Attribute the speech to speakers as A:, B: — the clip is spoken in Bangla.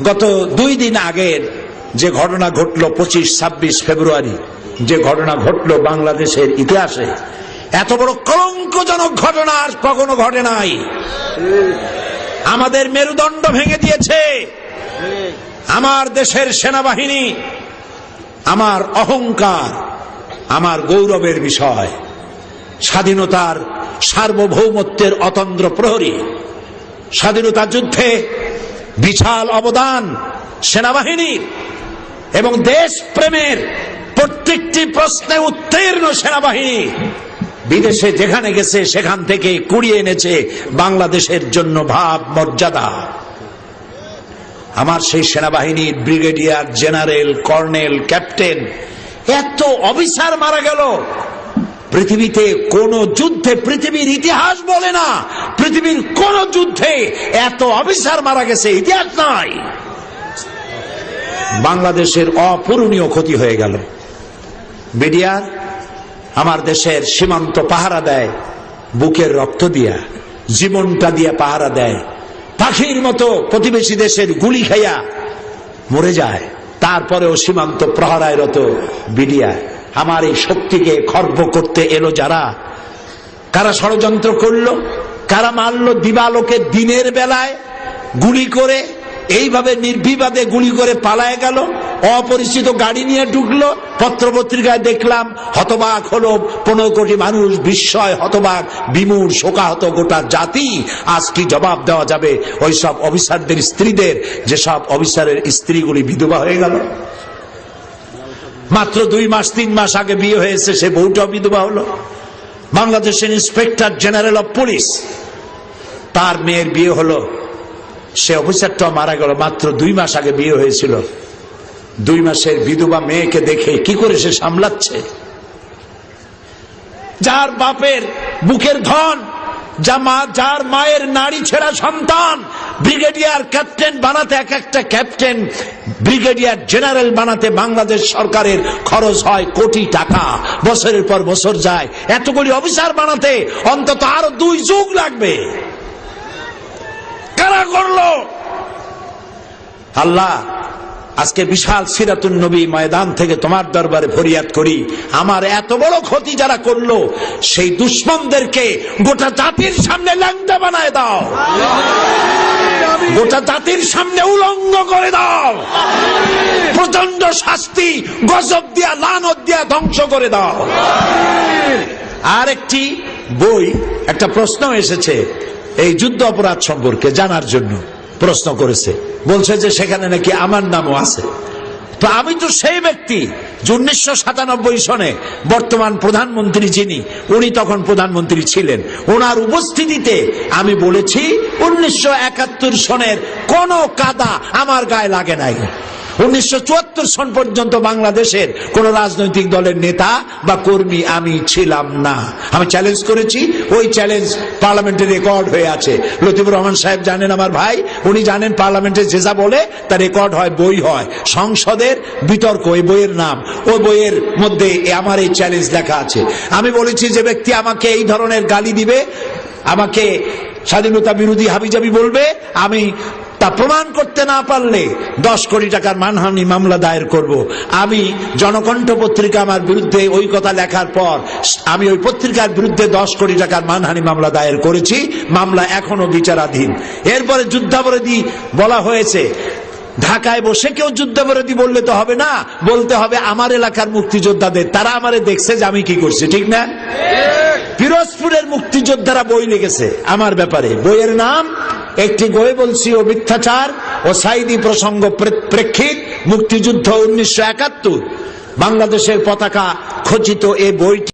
A: গত 2 দিন আগের যে ঘটনা ঘটলো 25-26 ফেব্রুয়ারি, যে ঘটনা ঘটলো বাংলাদেশের ইতিহাসে, এত বড় কলঙ্কজনক ঘটনা আর কখনো ঘটে নাই। আমাদের মেরুদণ্ড ভেঙে দিয়েছে। আমার দেশের সেনাবাহিনী আমার অহংকার, আমার গৌরবের বিষয়। স্বাধীনতার সার্বভৌমত্বের অতন্দ্র প্রহরী, স্বাধীনতা যুদ্ধে বিশাল অবদান সেনাবাহিনীর এবং দেশ প্রেমের প্রত্যেকটি প্রশ্নে উত্তীর্ণ সেনাবাহিনী বিদেশে যেখানে গেছে সেখান থেকে কুড়িয়ে এনেছে বাংলাদেশের জন্য ভাব মর্যাদা। আমার সেই সেনাবাহিনীর ব্রিগেডিয়ার, জেনারেল, কর্নেল, ক্যাপ্টেন, এত অফিসার মারা গেল। পৃথিবীতে কোন যুদ্ধে, পৃথিবীর ইতিহাস বলে না, পৃথিবীর কোন যুদ্ধে এত অফিসার মারা গেছে ইতিহাস নাই। বাংলাদেশের অপূরণীয় ক্ষতি হয়ে গেল। বিডিআর আমার দেশের সীমান্ত পাহারা দেয়, বুকের রক্ত দিয়া, জীবনটা দিয়া পাহারা দেয়। পাখির মতো প্রতিবেশী দেশের গুলি খাইয়া মরে যায়, তারপরেও সীমান্ত প্রহরায় রত বিডিআর। আমার এই শক্তিকে খর্ব করতে এলো যারা, কারা ষড়যন্ত্র করলো, কারা মারলো দিবালোকে দিনের বেলায় গুলি করে, এইভাবে নির্বিবাদে গুলি করে পালায় গেল, অপরিচিত গাড়ি নিয়ে ঢুকলো। পত্রপত্রিকায় দেখলাম, হতবাক হলো 15 কোটি মানুষ, বিস্ময়, হতবাক, বিমূঢ়, শোকাহত গোটা জাতি। আজ কি জবাব দেওয়া যাবে ওই সব অফিসারদের স্ত্রীদের, যেসব অফিসারের স্ত্রীগুলি বিধবা হয়ে গেল? মাত্র 2 মাস 3 মাস আগে বিয়ে হয়েছে, সে বউটাও বিধবা হলো। বাংলাদেশের ইন্সপেক্টর জেনারেল অফ পুলিশ, তার মেয়ের বিয়ে হলো, সে অফিসারটাও মারা গেল। মাত্র 2 মাস আগে বিয়ে হয়েছিল। 2 মাসের বিধবা মেয়েকে দেখে কি করে সে সামলাচ্ছে? যার বাপের বুকের ধন, যার মায়ের নারী ছেঁড়া সন্তান, ব্রিগেডিয়ার ক্যাপ্টেন বানাতে, এক একটা ক্যাপ্টেন ব্রিগেডিয়ার জেনারেল বানাতে বাংলাদেশ সরকারের খরচ হয় কোটি টাকা, বছরের পর বছর যায়। এতগুলি অফিসার বানাতে অন্তত আরো 2 যুগ লাগবে। কারা করলো? আল্লাহ, আজকে বিশাল সিরাতুন নবী ময়দান থেকে তোমার দরবারে ফরিয়াদ করি, আমার এত বড় ক্ষতি যারা করলো সেই দুশমনদেরকে গোটা জাতির সামনে ল্যাংটা বানায় দাও, গোটা জাতির সামনে উলঙ্গ করে দাও, প্রচন্ড শাস্তি, গজব দিয়া, লানত দিয়া ধ্বংস করে দাও। আর একটি বই, একটা প্রশ্ন এসেছে এই যুদ্ধ অপরাধ সম্পর্কে জানার জন্য, প্রশ্ন করেছে, বলছে যে সেখানে নাকি আমার নামও আছে। তো আমি তো সেই ব্যক্তি যে 1997 সনে বর্তমান প্রধানমন্ত্রী যিনি, উনি তখন প্রধানমন্ত্রী ছিলেন, ওনার উপস্থিতিতে আমি বলেছি 1971 সনের কোন কাদা আমার গায়ে লাগে নাই। 1974 সন পর্যন্ত বাংলাদেশের কোন রাজনৈতিক দলের নেতা বা কর্মী আমি ছিলাম না। আমি চ্যালেঞ্জ করেছি, ওই চ্যালেঞ্জ পার্লামেন্টে রেকর্ড হয়ে আছে। লতিফুর রহমান সাহেব জানেন, আমার ভাই, উনি জানেন পার্লামেন্টে যে যা বলে তা রেকর্ড হয়, বই হয়, সংসদের বিতর্ক, এই বইয়ের নাম, ওই বইয়ের মধ্যে আমার এই চ্যালেঞ্জ লেখা আছে। আমি বলেছি যে ব্যক্তি আমাকে এই ধরনের গালি দিবে, আমাকে স্বাধীনতা বিরোধী হাবিজাবি বলবে, আমি তা প্রমাণ করতে না পারলে 10 কোটি টাকার মানহানি মামলা দায়ের করব। আমি জনকণ্ঠ পত্রিকা আমার বিরুদ্ধে ওই কথা লেখার পর আমি ওই পত্রিকার বিরুদ্ধে 10 কোটি টাকার মানহানি মামলা দায়ের করেছি, মামলা এখনো বিচারাধীন। এরপরে যুদ্ধাপরাধী বলা হয়েছে। ঢাকায় বসে কেউ যুদ্ধাপরাধী বললে তো হবে না, বলতে হবে আমার এলাকার মুক্তিযোদ্ধাদের, তারা আমারে দেখছে যে আমি কি করছি, ঠিক না? পিরোজপুরের মুক্তিযোদ্ধারা বই লিখেছে আমার ব্যাপারে, বইয়ের নাম একটি বই বলছি ও মিথ্যাচার ও সাইদি প্রসঙ্গ প্রেক্ষিত মুক্তিযুদ্ধ 1971, বাংলাদেশের পতাকা খচিত এই বইটি